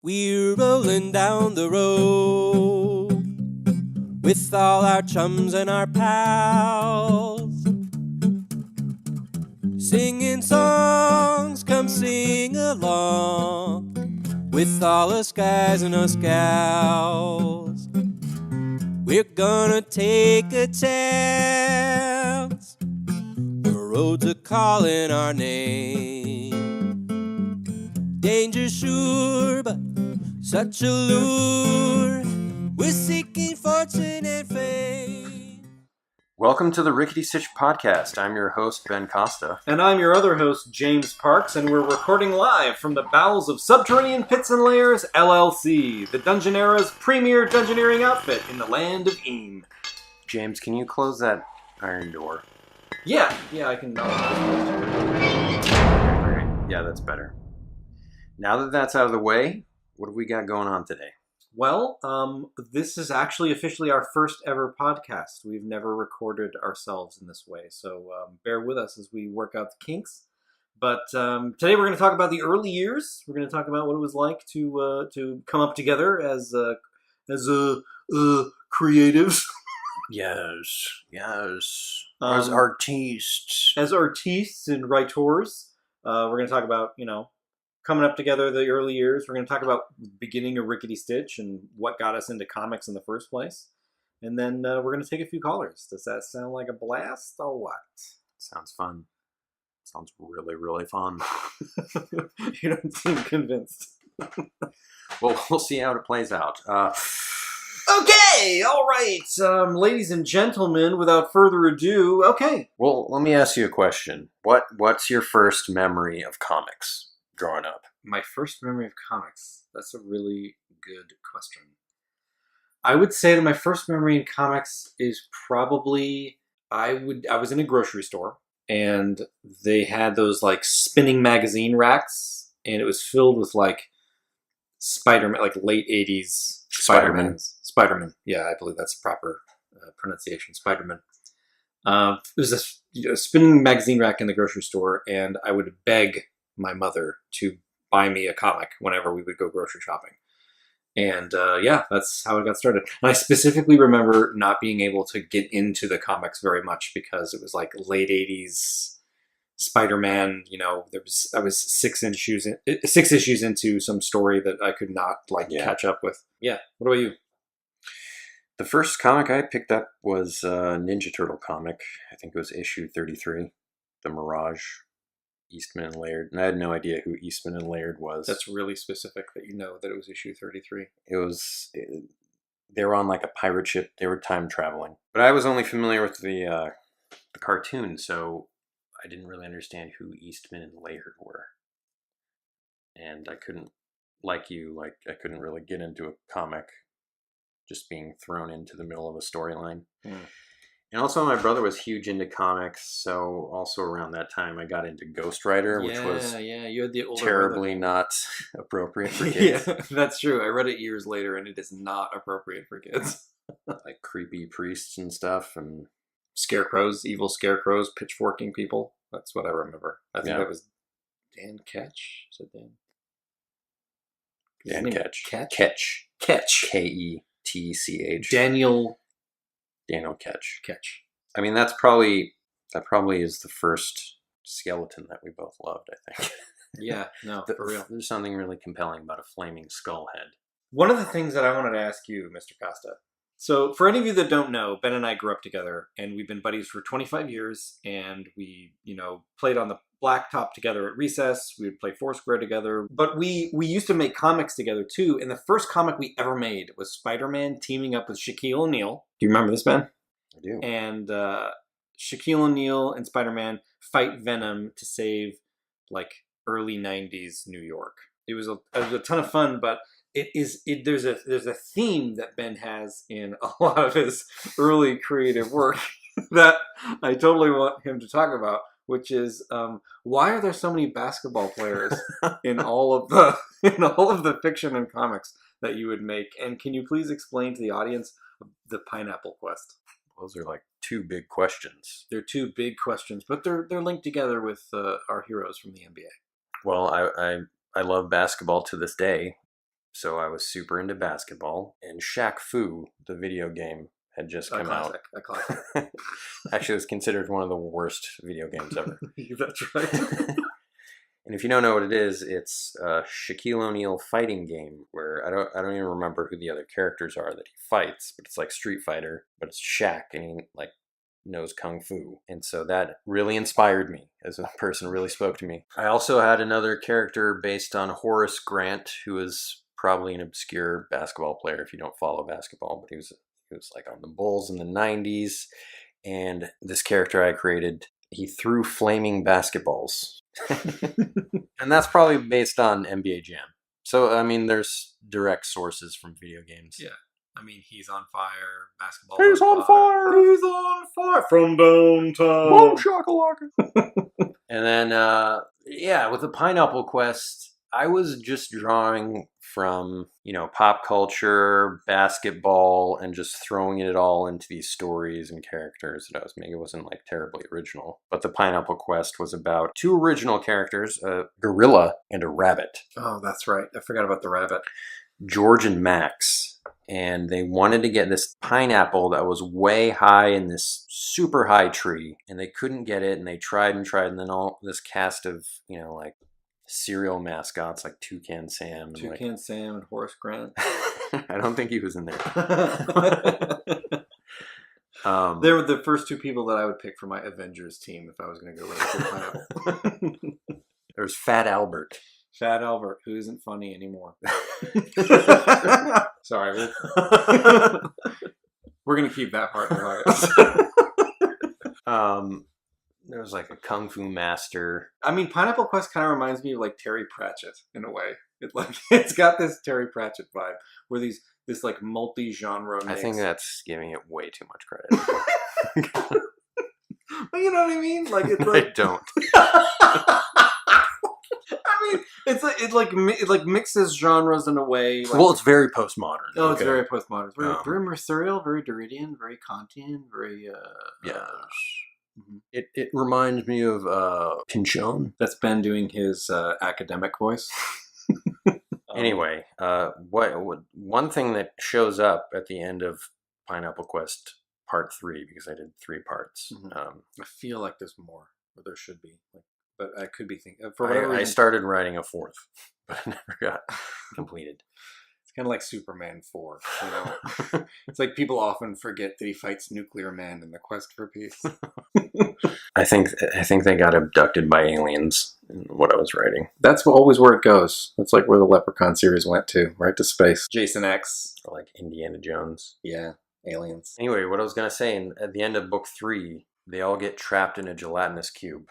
We're rolling down the road with all our chums and our pals, singing songs, come sing along with all us guys and us gals. We're gonna take a chance, the roads are calling our name. Danger sure, but such a lure. We're seeking fortune and fame. Welcome to the Rickety Stitch Podcast. I'm your host, Ben Costa. And I'm your other host, James Parks, and we're recording live from the bowels of Subterranean Pits and Lairs, LLC, the Dungeonera's premier dungeoneering outfit in the land of Eam. James, can you close that iron door? Yeah, I can. Yeah, that's better. Now that that's out of the way, what have we got going on today? Well, this is actually officially our first ever podcast. We've never recorded ourselves in this way, so bear with us as we work out the kinks. But today we're going to talk about the early years. We're going to talk about what it was like to come up together as creatives. Yes. As artistes. As artistes and writers. We're going to talk about, coming up together the early years. We're going to talk about the beginning of Rickety Stitch and what got us into comics in the first place. And then we're going to take a few callers. Does that sound like a blast or what? Sounds fun. Sounds really, really fun. You don't seem convinced. Well, we'll see how it plays out. Okay, all right. Ladies and gentlemen, without further ado, okay. Well, let me ask you a question. What's your first memory of comics growing up? My first memory of comics. That's a really good question. I would say that my first memory in comics is probably I was in a grocery store and they had those like spinning magazine racks and it was filled with like Spider-Man, like late 80s Spider-Man. Yeah, I believe that's proper pronunciation. Spider-Man. It was a spinning magazine rack in the grocery store and I would beg my mother to buy me a comic whenever we would go grocery shopping. And that's how it got started. And I specifically remember not being able to get into the comics very much because it was like late 80s Spider-Man. I was six issues into some story that I could not catch up with. Yeah. What about you? The first comic I picked up was a Ninja Turtle comic. I think it was issue 33, The Mirage. Eastman and Laird, and I had no idea who Eastman and Laird was. That's really specific that you know that it was issue 33. They were on like a pirate ship. They were time traveling, but I was only familiar with the cartoon, so I didn't really understand who Eastman and Laird were, and I couldn't, I couldn't really get into a comic just being thrown into the middle of a storyline. And also, my brother was huge into comics, so also around that time, I got into Ghost Rider, which was you had the older terribly brother. not appropriate for kids. Yeah, that's true. I read it years later, and it is not appropriate for kids. Like creepy priests and stuff, and scarecrows, evil scarecrows, pitchforking people. That's what I remember. I think that was Dan Ketch. Is it Dan? Dan Ketch. Ketch. Ketch. Daniel Ketch. I mean, that probably is the first skeleton that we both loved, I think. Yeah, no, for real. There's something really compelling about a flaming skull head. One of the things that I wanted to ask you, Mr. Costa. So, for any of you that don't know, Ben and I grew up together, and we've been buddies for 25 years, and we, played on the blacktop together at recess. We would play Foursquare together, but we used to make comics together too, and the first comic we ever made was Spider-Man teaming up with Shaquille O'Neal. Do you remember this, Ben? I do. And Shaquille O'Neal and Spider-Man fight Venom to save, early 90s New York. It was a ton of fun, but there's a theme that Ben has in a lot of his early creative work that I totally want him to talk about, which is why are there so many basketball players in all of the fiction and comics that you would make? And can you please explain to the audience the Pineapple Quest? Those are like two big questions. They're two big questions, but they're linked together with our heroes from the NBA. Well, I love basketball to this day. So I was super into basketball, and Shaq Fu, the video game, had just come out. A classic. Actually, it was considered one of the worst video games ever. That's right. And if you don't know what it is, it's a Shaquille O'Neal fighting game where I don't even remember who the other characters are that he fights, but it's like Street Fighter, but it's Shaq and he like knows Kung Fu. And so that really inspired me as a person, really spoke to me. I also had another character based on Horace Grant, who is probably an obscure basketball player if you don't follow basketball, but he was like on the Bulls in the 90s. And this character I created, he threw flaming basketballs. And that's probably based on NBA Jam. So, I mean, there's direct sources from video games. Yeah. I mean, he's on fire. Basketball. He's on fire. He's on fire from downtown. Boom shakalaka. And then, with the Pineapple Quest, I was just drawing from, pop culture, basketball, and just throwing it all into these stories and characters that I was making. It wasn't like terribly original. But the Pineapple Quest was about two original characters, a gorilla and a rabbit. Oh, that's right. I forgot about the rabbit. George and Max. And they wanted to get this pineapple that was way high in this super high tree. And they couldn't get it. And they tried. And then all this cast of, cereal mascots like Toucan Sam. Toucan Sam and Horace Grant. I don't think he was in there. They were the first two people that I would pick for my Avengers team if I was going to go with a pineapple. There's Fat Albert. Fat Albert, who isn't funny anymore. Sorry. We're going to keep that part quiet. There was like a Kung Fu master. I mean, Pineapple Quest kind of reminds me of like Terry Pratchett in a way. It's got this Terry Pratchett vibe where this like multi-genre mix. I think that's giving it way too much credit. Well, you know what I mean? Like it's like I don't. I mean, it like mixes genres in a way. Like, well, it's very postmodern. Oh, it's very postmodern. It's very Mercurial, very Derridian, very Kantian, very It reminds me of Pinchon. That's Ben doing his academic voice. Anyway, one thing that shows up at the end of Pineapple Quest Part 3, because I did 3 parts. Mm-hmm. I feel like there's more, or there should be. But I could be thinking. I started writing a 4th, but I never got completed. It's kind of like Superman 4, It's like people often forget that he fights Nuclear Man in the quest for peace. I think they got abducted by aliens in what I was writing. That's always where it goes. That's like where the Leprechaun series went to, right to space. Jason X. Or like Indiana Jones. Yeah, aliens. Anyway, what I was going to say, at the end of book 3, they all get trapped in a gelatinous cube.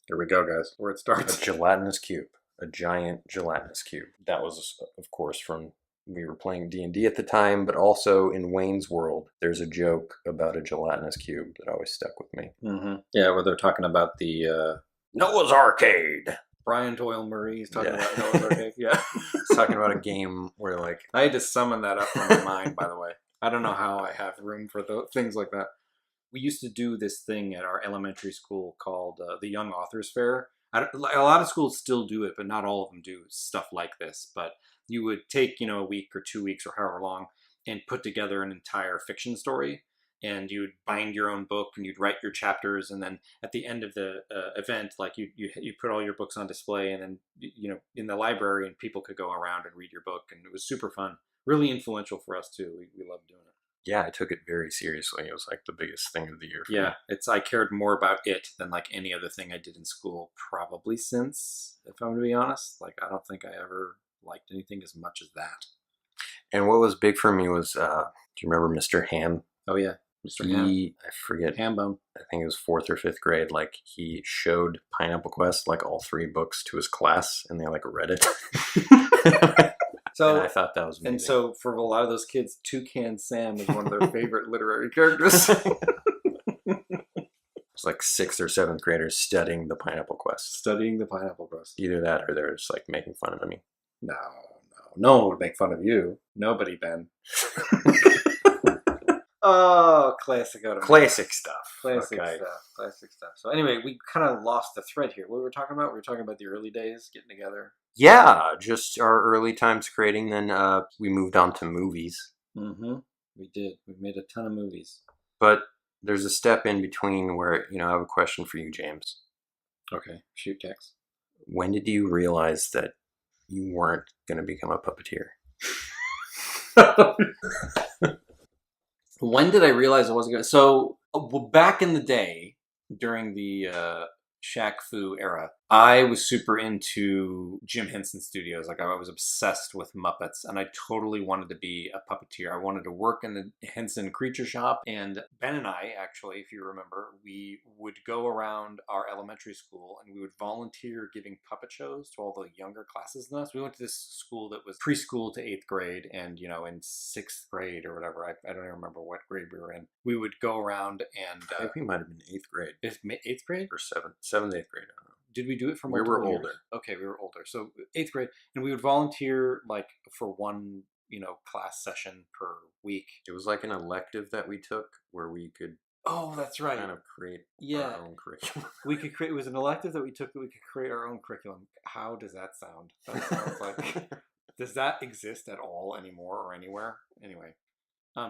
Here we go, guys. Where it starts. A gelatinous cube. A giant gelatinous cube. That was, of course, from... We were playing D&D at the time, but also in Wayne's World, there's a joke about a gelatinous cube that always stuck with me. Mm-hmm. Yeah, where they're talking about the... Noah's Arcade! Brian Doyle Murray's talking about Noah's Arcade. Yeah. He's talking about a game where, like... I had to summon that up from my mind, by the way. I don't know how I have room for things like that. We used to do this thing at our elementary school called the Young Authors Fair. A lot of schools still do it, but not all of them do stuff like this. But you would take, a week or 2 weeks or however long and put together an entire fiction story. And you'd bind your own book and you'd write your chapters. And then at the end of the event, like you put all your books on display and then, in the library, and people could go around and read your book. And it was super fun. Really influential for us, too. We loved doing it. Yeah, I took it very seriously. It was like the biggest thing of the year for me. I cared more about it than like any other thing I did in school, probably since, if I'm going to be honest. Like, I don't think I ever liked anything as much as that. And what was big for me was, do you remember Mr. Ham? Oh, yeah. Mr. Ham. I forget. Hambone. I think it was 4th or 5th grade. Like, he showed Pineapple Quest, like, all 3 books to his class, and they, like, read it. So and I thought that was amazing. And so for a lot of those kids, Toucan Sam is one of their favorite literary characters. It's like 6th or 7th graders studying the Pineapple Quest. Studying the Pineapple Quest. Either that or they're just like making fun of me. No one would make fun of you. Nobody, Ben. Oh, classic Otomo. Classic stuff. Classic Okay. stuff. Classic stuff. So anyway, we kind of lost the thread here. What were we talking about? We were talking about the early days, getting together. Yeah, just our early times creating. Then we moved on to movies. Mm-hmm. We did. We made a ton of movies. But there's a step in between where, I have a question for you, James. Okay. Shoot, Tex. When did you realize that you weren't going to become a puppeteer? When did I realize I wasn't going to? So, back in the day, during the Shaq Fu era, I was super into Jim Henson Studios. Like, I was obsessed with Muppets, and I totally wanted to be a puppeteer. I wanted to work in the Henson Creature Shop, and Ben and I, actually, if you remember, we would go around our elementary school, and we would volunteer giving puppet shows to all the younger classes than us. We went to this school that was preschool to 8th grade, and, in 6th grade or whatever, I don't even remember what grade we were in, we would go around and... I think we might have been 8th grade. 8th grade? Or 7th, 8th grade, I don't know. Did we do it for We multiple were years? older. Okay, we were older. So 8th grade, and we would volunteer like for one, class session per week. It was like an elective that we took where we could Oh, that's right. kind of create Yeah. our own curriculum. We could create. It was an elective that we took that we could create our own curriculum. How does that sound? That sounds like. Does that exist at all anymore or anywhere? Anyway,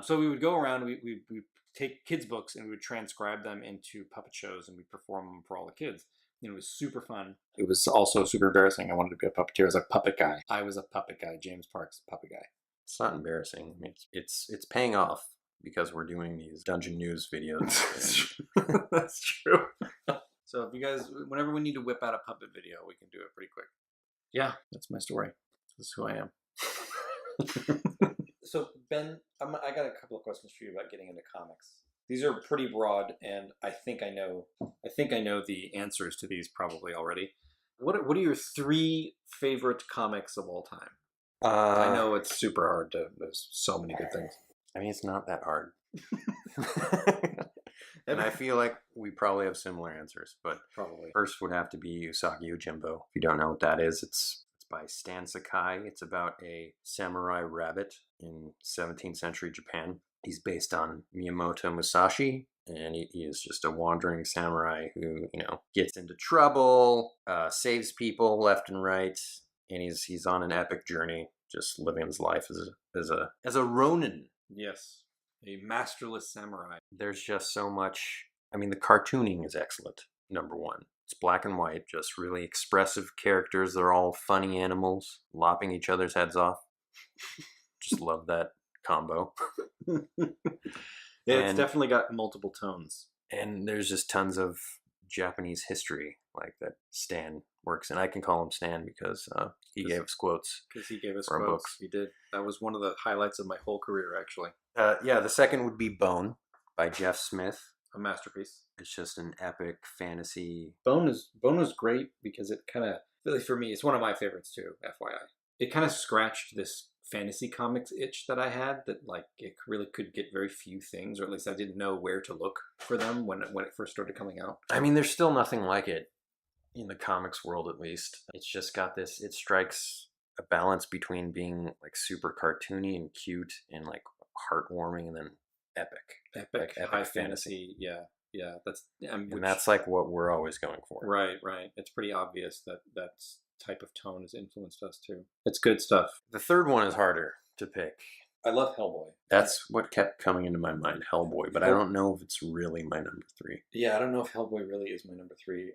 so we would go around. We take kids' books and we would transcribe them into puppet shows, and we perform them for all the kids. It was super fun. It was also super embarrassing. I wanted to be a puppeteer. I was a puppet guy. I was a puppet guy. James Parks, puppet guy. It's not embarrassing. I mean, it's paying off because we're doing these Dungeon News videos. That's true. So if you guys, whenever we need to whip out a puppet video, we can do it pretty quick. Yeah, that's my story. This is who I am. So Ben, I got a couple of questions for you about getting into comics. These are pretty broad, and I think I know the answers to these probably already. What are your 3 favorite comics of all time? I know it's super hard to. There's so many good things. I mean, it's not that hard. And I feel like we probably have similar answers, but Probably. first would have to be Usagi Yojimbo. If you don't know what that is, it's by Stan Sakai. It's about a samurai rabbit in 17th century Japan. He's based on Miyamoto Musashi, and he is just a wandering samurai who, gets into trouble, saves people left and right, and he's on an epic journey, just living his life as a ronin. Yes. A masterless samurai. There's just so much. I mean, the cartooning is excellent, number one. It's black and white, just really expressive characters. They're all funny animals, lopping each other's heads off. Just love that combo. Yeah, it's definitely got multiple tones. And there's just tons of Japanese history like that Stan works in. I can call him Stan because he gave us quotes. Because he gave us from quotes. books. He did. That was one of the highlights of my whole career, actually. Yeah, the second would be Bone by Jeff Smith. A masterpiece. It's just an epic fantasy. Bone is great because it kind of, really for me, it's one of my favorites too, FYI. It kind of scratched this fantasy comics itch that I had, that like it really could get very few things, or at least I didn't know where to look for them when it first started coming out. I mean, there's still nothing like it in the comics world, at least. It's just got this, it strikes a balance between being like super cartoony and cute and like heartwarming and then epic like high fantasy. Yeah. And that's like what we're always going for. Right. It's pretty obvious that type of tone has influenced us too. It's good stuff. The third one is harder to pick. I love Hellboy. That's what kept coming into my mind, Hellboy, but I don't know if it's really my number 3. Yeah, I don't know if Hellboy really is my number 3.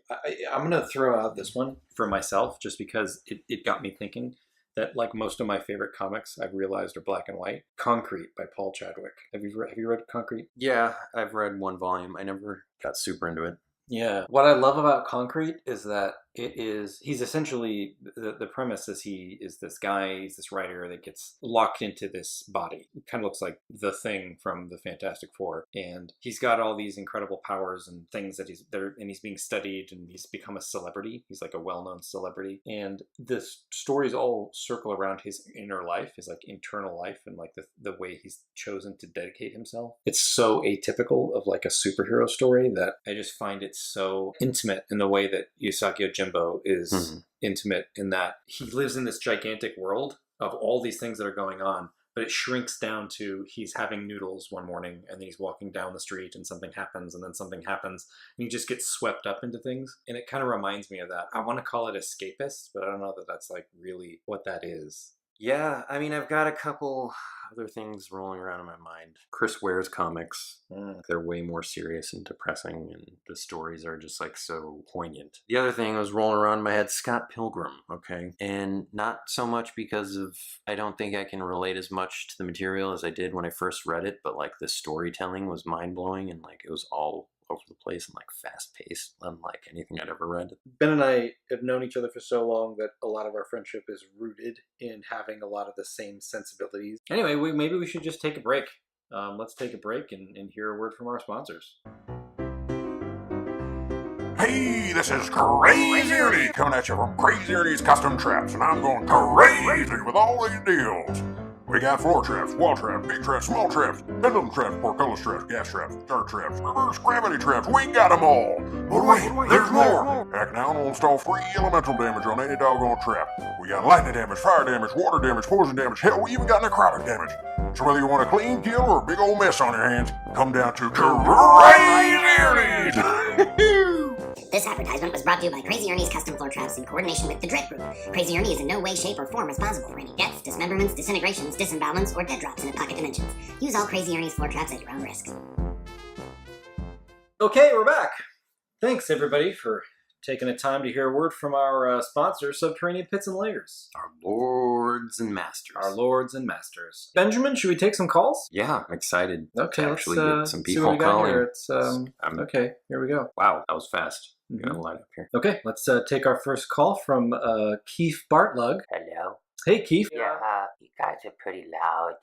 I'm going to throw out this one for myself just because it got me thinking that, like most of my favorite comics, I've realized are black and white. Concrete by Paul Chadwick. Have you read Concrete? Yeah, I've read one volume. I never got super into it. Yeah. What I love about Concrete is that he's essentially, the premise is he's this writer that gets locked into this body. It kind of looks like the Thing from the Fantastic Four. And he's got all these incredible powers and things that he's being studied, and he's become a celebrity. He's like a well-known celebrity. And the stories all circle around his inner life, his like internal life, and like the way he's chosen to dedicate himself. It's so atypical of like a superhero story that I just find it so intimate in the way that Usagi Yojimbo is intimate, in that he lives in this gigantic world of all these things that are going on, but it shrinks down to he's having noodles one morning and then he's walking down the street and something happens and then something happens and he just gets swept up into things. And it kind of reminds me of that. I want to call it escapist, but I don't know that that's like really what that is. Yeah, I mean, I've got a couple other things rolling around in my mind. Chris Ware's comics, they're way more serious and depressing, and the stories are just like so poignant. The other thing was rolling around in my head, Scott Pilgrim, okay? And not so much because of, I don't think I can relate as much to the material as I did when I first read it, but like the storytelling was mind-blowing and like it was all over the place and like fast-paced, unlike anything I'd ever read. Ben and I have known each other for so long that a lot of our friendship is rooted in having a lot of the same sensibilities. Anyway, maybe we should just take a break. Let's take a break and hear a word from our sponsors. Hey, this is Crazy Ernie coming at you from Crazy Ernie's Custom Traps, and I'm going crazy with all these deals. We got floor traps, wall traps, big traps, small traps, pendulum traps, portcullis traps, gas traps, star traps, reverse gravity traps. We got them all. But wait, there's more. Act now and we'll install free elemental damage on any doggone trap. We got lightning damage, fire damage, water damage, poison damage. Hell, we even got necrotic damage. So whether you want a clean kill or a big old mess on your hands, come down to Crazy Ernie's. This advertisement was brought to you by Crazy Ernie's Custom Floor Traps in coordination with the Dread Group. Crazy Ernie is in no way, shape, or form responsible for any deaths, dismemberments, disintegrations, disembowelments, or dead drops in the pocket dimensions. Use all Crazy Ernie's floor traps at your own risk. Okay, we're back. Thanks, everybody, for taking the time to hear a word from our sponsor, Subterranean Pits and Lairs. Our lords and masters. Our lords and masters. Benjamin, should we take some calls? Yeah, I'm excited Okay, to actually let's get some see what people we got calling. here. It's, okay, here we go. Wow, that was fast. Mhm. Got a line up here. Okay, let's take our first call from Keith Bartlug. Hello. Hey, Keith. Yeah, you guys are pretty loud.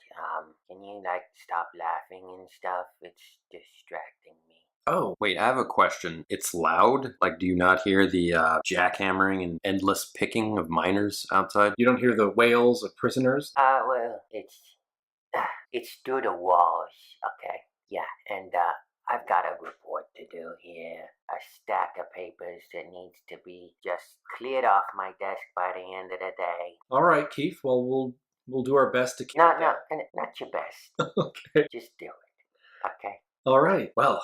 Can you stop laughing and stuff? It's distracting me. Oh, Wait, I have a question. It's loud? Like, do you not hear the jackhammering and endless picking of miners outside? you don't hear the wails of prisoners? Well, it's through the walls. Okay, yeah, and I've got a report to do here. A stack of papers that needs to be just cleared off my desk by the end of the day. All right, Keith. Well, we'll do our best to keep No, it down. not your best. Okay. Just do it. Okay. All right. Well,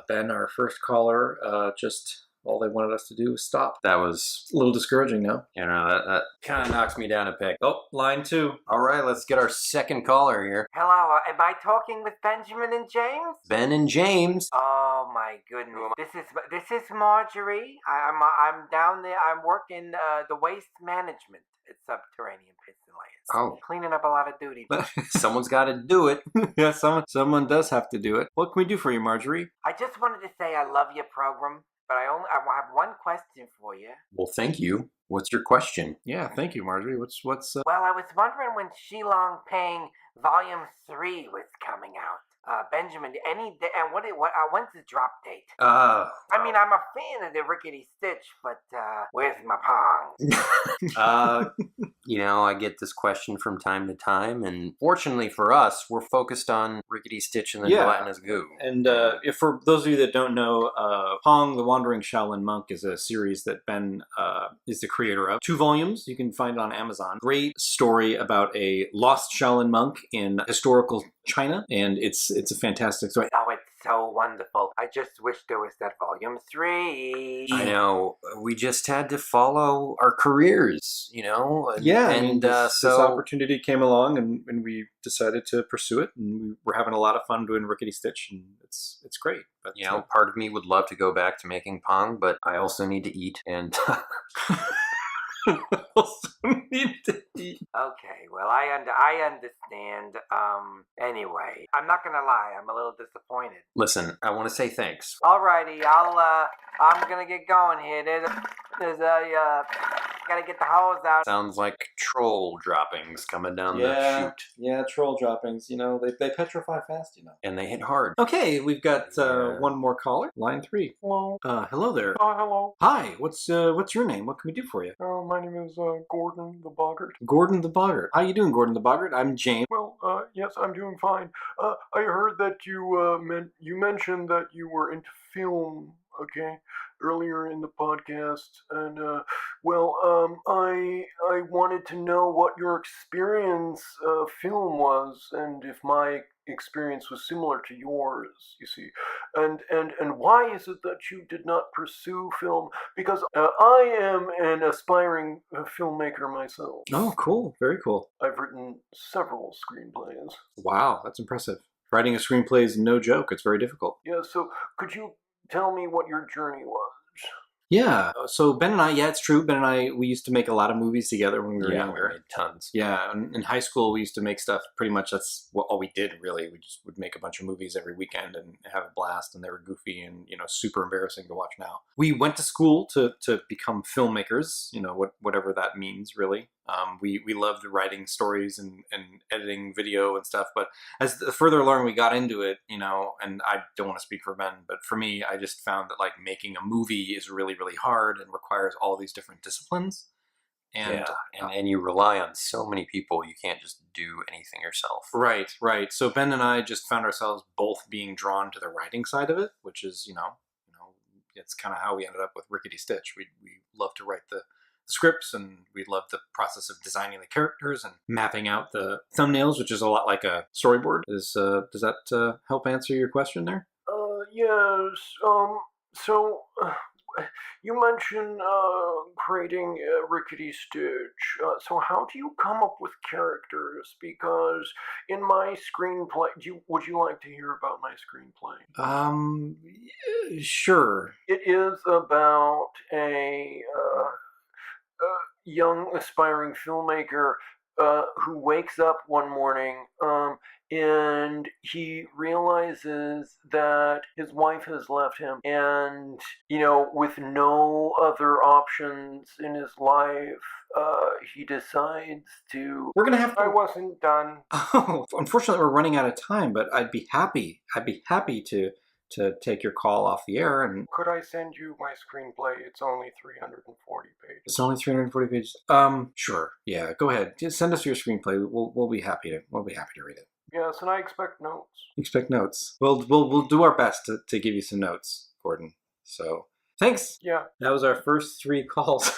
Ben, our first caller, just all they wanted us to do was stop. That was, It's a little discouraging now. that kind of knocks me down a peg. Oh, line 2. All right, let's get our second caller here. Hello, am I talking with Benjamin and James? Ben and James. Oh my goodness, this is Marjorie. I'm down there. I'm working the waste management at Subterranean Pits and Lairs. Oh. Cleaning up a lot of duty. Someone's got to do it. Yeah, someone does have to do it. What can we do for you, Marjorie? I just wanted to say I love your program, but I have one question for you. Well, thank you. What's your question? Yeah, thank you, Marjorie. What's Well, I was wondering when Shilong Pang Volume 3 was coming out. Benjamin, and when's the drop date? I mean, I'm a fan of the Rickety Stitch, but where's my Pong? I get this question from time to time, and fortunately for us, we're focused on Rickety Stitch and the Gelatinous Goo. And if for those of you that don't know, Pong, the Wandering Shaolin Monk is a series that Ben is the creator of. 2 volumes, you can find it on Amazon. Great story about a lost Shaolin monk in historical China, and it's a fantastic story. Oh, it's so wonderful. I just wish there was that Volume 3. I know. We just had to follow our careers, Yeah, And this opportunity came along, and we decided to pursue it, and we were having a lot of fun doing Rickety Stitch, and it's great. But part of me would love to go back to making Pong, but I also need to eat, and also need to eat. Okay, well, I understand. Anyway, I'm not gonna lie, I'm a little disappointed. listen, I want to say thanks. Alrighty, I'm gonna get going here. There's a gotta get the hose out. Sounds like troll droppings coming down the chute. Yeah, troll droppings. They petrify fast. And they hit hard. Okay, we've got Yeah. one more caller. Line 3. Hello. Hello there. Hello. Hi. What's your name? What can we do for you? My name is Gordon the Boggart. Gordon the Boggart. How you doing, Gordon the Boggart? I'm James. Well, yes, I'm doing fine. I heard that you mentioned that you were into film. Okay. earlier in the podcast, and I wanted to know what your experience of film was, and if my experience was similar to yours. You see, and why is it that you did not pursue film? Because I am an aspiring filmmaker myself. Oh, cool. Very cool. I've written several screenplays. Wow, that's impressive. Writing a screenplay is no joke. It's very difficult. Yeah, so could you tell me what your journey was? Yeah. So Ben and I, yeah, it's true. Ben and I, we used to make a lot of movies together when we were younger. We made tons. Yeah. In high school, we used to make stuff. Pretty much that's all we did, really. We just would make a bunch of movies every weekend and have a blast. And they were goofy and, super embarrassing to watch now. We went to school to become filmmakers, whatever that means, really. We loved writing stories and editing video and stuff. But as the further along we got into it, and I don't want to speak for Ben, but for me, I just found that like making a movie is really, really hard and requires all these different disciplines. And you rely on so many people, you can't just do anything yourself. Right. So Ben and I just found ourselves both being drawn to the writing side of it, which is, it's kind of how we ended up with Rickety Stitch. We love to write the scripts, and we love the process of designing the characters and mapping out the thumbnails, which is a lot like a storyboard. Does that help answer your question there? Yes. So you mentioned creating Rickety Stitch. So how do you come up with characters? Because in my screenplay, would you like to hear about my screenplay? Sure. It is about a young aspiring filmmaker who wakes up one morning and he realizes that his wife has left him, and with no other options in his life, he decides to... We're gonna have to... I wasn't done. Oh, unfortunately we're running out of time, but I'd be happy to take your call off the air. And could I send you my screenplay? It's only 340 pages. It's only 340 pages. Sure. Yeah, go ahead. Just send us your screenplay. We'll be happy to read it. Yes, and I expect notes. Expect notes. We'll do our best to give you some notes, Gordon. So thanks. Yeah. That was our first 3 calls.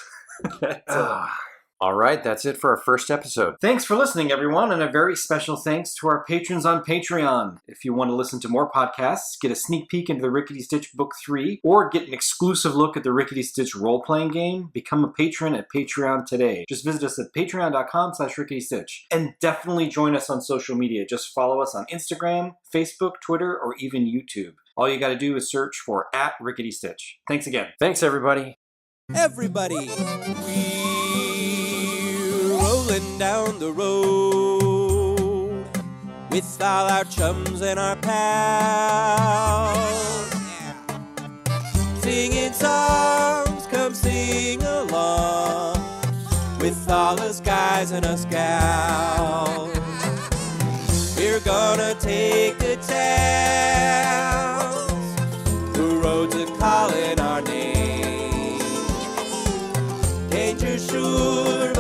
All right, that's it for our first episode. Thanks for listening, everyone, and a very special thanks to our patrons on Patreon. If you want to listen to more podcasts, get a sneak peek into the Rickety Stitch Book 3, or get an exclusive look at the Rickety Stitch role-playing game, become a patron at Patreon today. Just visit us at patreon.com/RicketyStitch. And definitely join us on social media. Just follow us on Instagram, Facebook, Twitter, or even YouTube. All you got to do is search for @RicketyStitch. Thanks again. Thanks, everybody. Everybody, rolling down the road with all our chums and our pals, singing songs, come sing along with all us guys and us gals. We're gonna take the towns, the roads are calling our name. Danger sure